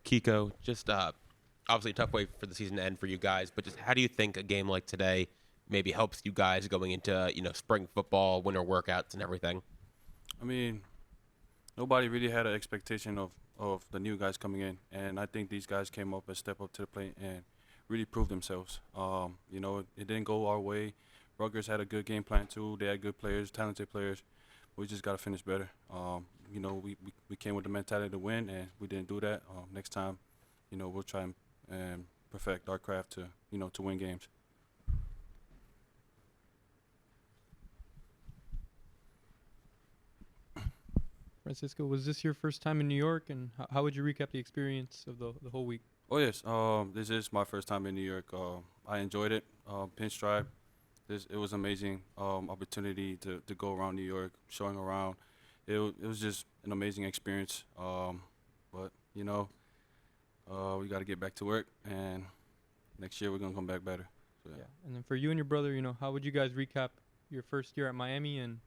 Kiko, just obviously a tough way for the season to end for you guys, but just how do you think a game like today maybe helps you guys going into spring football, winter workouts, and everything? I mean, nobody really had an expectation of the new guys coming in, and I think these guys came up and stepped up to the plate and really proved themselves. It didn't go our way. Rutgers had a good game plan too. They had good players, talented players. We just got to finish better. We came with the mentality to win, and we didn't do that. Next time, we'll try and perfect our craft to win games. Francisco, was this your first time in New York, and how would you recap the experience of the whole week? Oh yes, this is my first time in New York. I enjoyed it. Pinstripe, it was amazing opportunity to go around New York, showing around. It was just an amazing experience. But we got to get back to work, and next year we're gonna come back better. So, Yeah, and then for you and your brother, how would you guys recap your first year at Miami and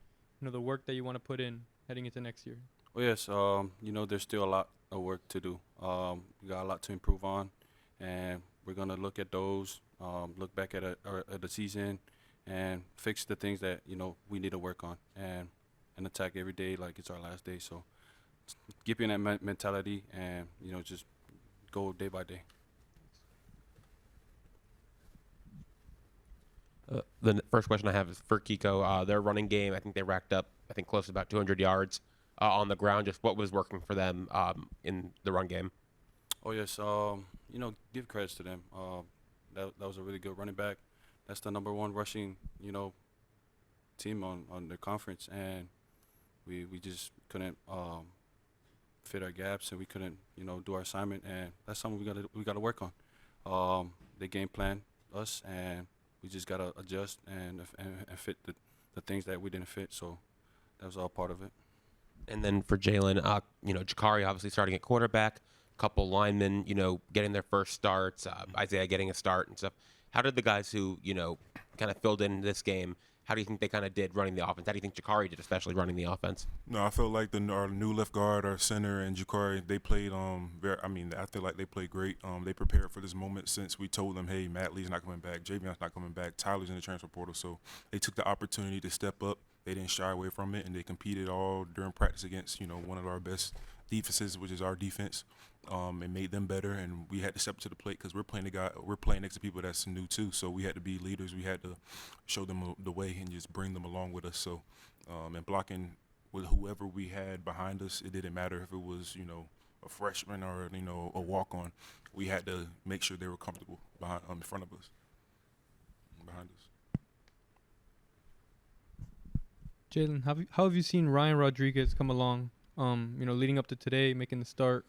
the work that you want to put in heading into next year? Oh yes, there's still a lot of work to do. We got a lot to improve on, and we're gonna look at those, look back at the season, and fix the things that we need to work on, and attack every day like it's our last day. So, keep in that mentality, and just go day by day. The first question I have is for Kiko. Their running game, I think they racked up, close to about 200 yards on the ground. Just what was working for them in the run game? Oh yes, give credits to them. That was a really good running back. That's the number one rushing, team on the conference, and we just couldn't fit our gaps, and we couldn't do our assignment, and that's something we gotta work on. They game plan us, and we just gotta adjust and fit the things that we didn't fit. So that was all part of it. And then for Jalen, Jakari obviously starting at quarterback, a couple linemen, getting their first starts, Isaiah getting a start and stuff. How did the guys who, kind of filled in this game, how do you think they kind of did running the offense? How do you think Jakari did, especially running the offense? No, I felt like our new left guard, our center, and Jakari, they played I feel like they played great. They prepared for this moment since we told them, hey, Matt Lee's not coming back, Javion's not coming back, Tyler's in the transfer portal. So they took the opportunity to step up. They didn't shy away from it, and they competed all during practice against one of our best defenses, which is our defense. It made them better, and we had to step to the plate because we're playing next to people that's new too. So we had to be leaders. We had to show them the way and just bring them along with us. So, and blocking with whoever we had behind us, it didn't matter if it was a freshman or a walk on. We had to make sure they were comfortable in front of us, behind us. Jalen, how have you seen Ryan Rodriguez come along? Leading up to today, making the start.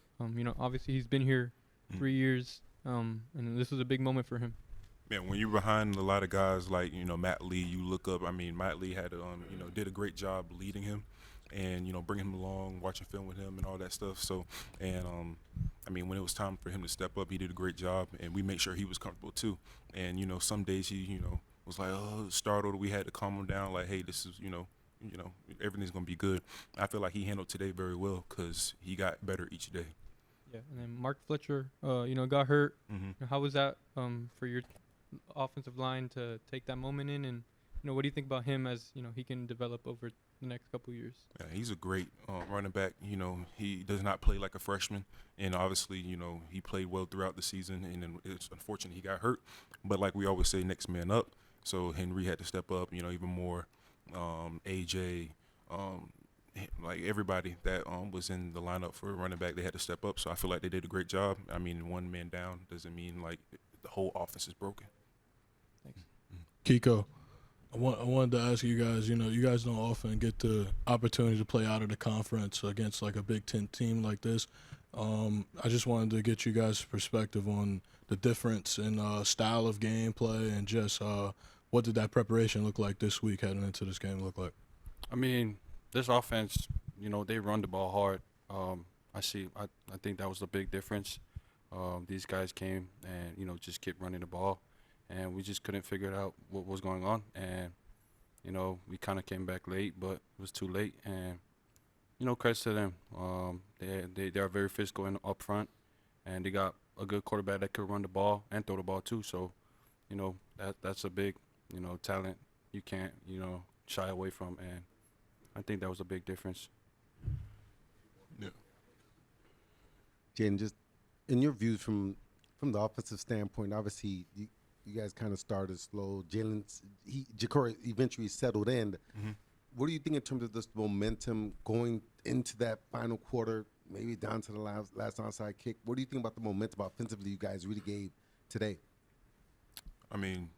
Obviously he's been here 3 years, and this was a big moment for him. Yeah, when you're behind a lot of guys like Matt Lee, you look up. I mean, Matt Lee had did a great job leading him, and bringing him along, watching film with him, and all that stuff. So, and when it was time for him to step up, he did a great job, and we made sure he was comfortable too. And some days he was like, oh, startled. We had to calm him down, like, hey, this is everything's gonna be good. I feel like he handled today very well because he got better each day. Yeah, and then Mark Fletcher, got hurt. Mm-hmm. How was that for your offensive line to take that moment in, and what do you think about him as he can develop over the next couple of years? Yeah, he's a great running back. He does not play like a freshman, and obviously, he played well throughout the season. And then it's unfortunate he got hurt, but like we always say, next man up. So Henry had to step up. Even more. AJ, like everybody that was in the lineup for running back, they had to step up. So I feel like they did a great job. I mean, one man down doesn't mean like the whole offense is broken. Thanks. Kiko, I wanted to ask you guys, you guys don't often get the opportunity to play out of the conference against like a Big Ten team like this. I just wanted to get you guys' perspective on the difference in style of gameplay and just what did that preparation look like this week heading into this game look like? I mean, this offense, they run the ball hard. I think that was the big difference. These guys came and, just kept running the ball, and we just couldn't figure out what was going on. And, we kind of came back late, but it was too late. And, credits to them. They are very physical up front, and they got a good quarterback that could run the ball and throw the ball too. So, that's a big, talent you can't, shy away from, and I think that was a big difference. Yeah. Jaden, just in your views from the offensive standpoint, obviously you guys kind of started slow. Ja'Cory eventually settled in. Mm-hmm. What do you think in terms of this momentum going into that final quarter, maybe down to the last onside kick? What do you think about the momentum offensively you guys really gave today? I mean,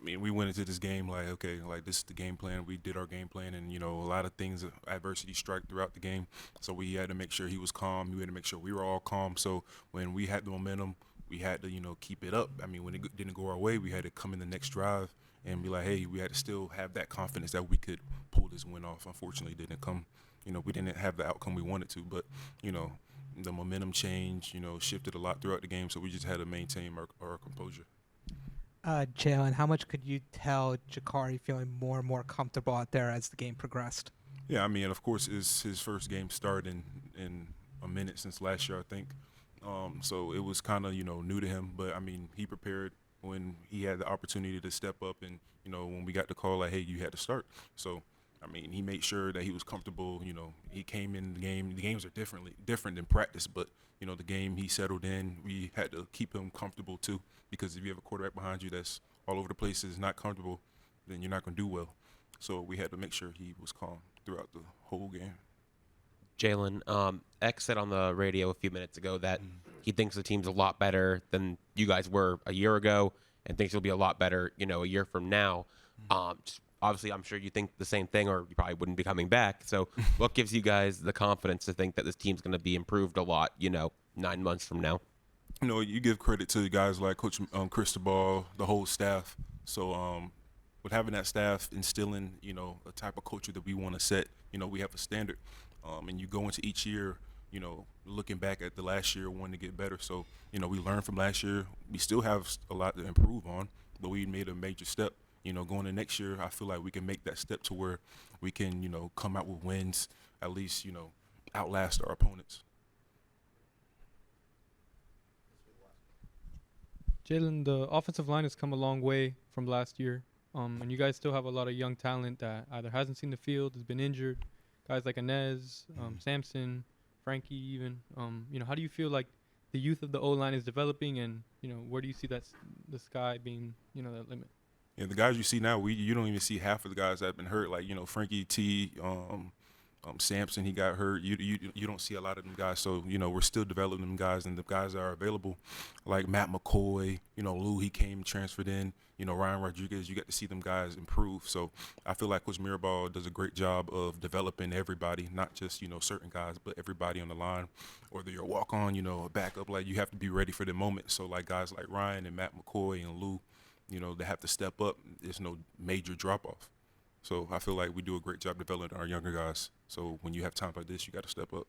we went into this game like, okay, like this is the game plan. We did our game plan, and a lot of things, adversity struck throughout the game. So we had to make sure he was calm. We had to make sure we were all calm. So when we had the momentum, we had to, keep it up. I mean, when it didn't go our way, we had to come in the next drive and be like, hey, we had to still have that confidence that we could pull this win off. Unfortunately, it didn't come. We didn't have the outcome we wanted to, but the momentum changed. Shifted a lot throughout the game. So we just had to maintain our composure. Jalen, how much could you tell Ja'Cory feeling more and more comfortable out there as the game progressed? Yeah, I mean, of course, it's his first game start in a minute since last year, I think. So it was kind of, new to him. But, I mean, he prepared when he had the opportunity to step up and, when we got the call, like, hey, you had to start. So, I mean, he made sure that he was comfortable. He came in the game. The games are different than practice, but, the game he settled in, we had to keep him comfortable too, because if you have a quarterback behind you that's all over the place, is not comfortable, then you're not going to do well. So we had to make sure he was calm throughout the whole game. Jalen, X said on the radio a few minutes ago that he thinks the team's a lot better than you guys were a year ago, and thinks it'll be a lot better, a year from now. Obviously, I'm sure you think the same thing, or you probably wouldn't be coming back. So what gives you guys the confidence to think that this team's going to be improved a lot, 9 months from now? You give credit to guys like Coach Cristobal, the whole staff. So with having that staff instilling, a type of culture that we want to set, we have a standard. And you go into each year, looking back at the last year, wanting to get better. So, we learned from last year. We still have a lot to improve on, but we made a major step. Going to next year, I feel like we can make that step to where we can, come out with wins, at least, outlast our opponents. Jalen, the offensive line has come a long way from last year, and you guys still have a lot of young talent that either hasn't seen the field, has been injured. Guys like Inez, Samson, Frankie, even. How do you feel like the youth of the O-line is developing, and where do you see the sky being, that limit? Yeah, the guys you see now, you don't even see half of the guys that have been hurt. Like Frankie T, Samson, he got hurt. You don't see a lot of them guys. So we're still developing them guys, and the guys that are available, like Matt McCoy, Lou, he came transferred in. Ryan Rodriguez, you get to see them guys improve. So I feel like Coach Mirabal does a great job of developing everybody, not just certain guys, but everybody on the line. Whether you're a walk on, a backup, like you have to be ready for the moment. So like guys like Ryan and Matt McCoy and Lou, they have to step up. There's no major drop off. So I feel like we do a great job developing our younger guys. So when you have times like this, you got to step up.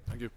Thank you.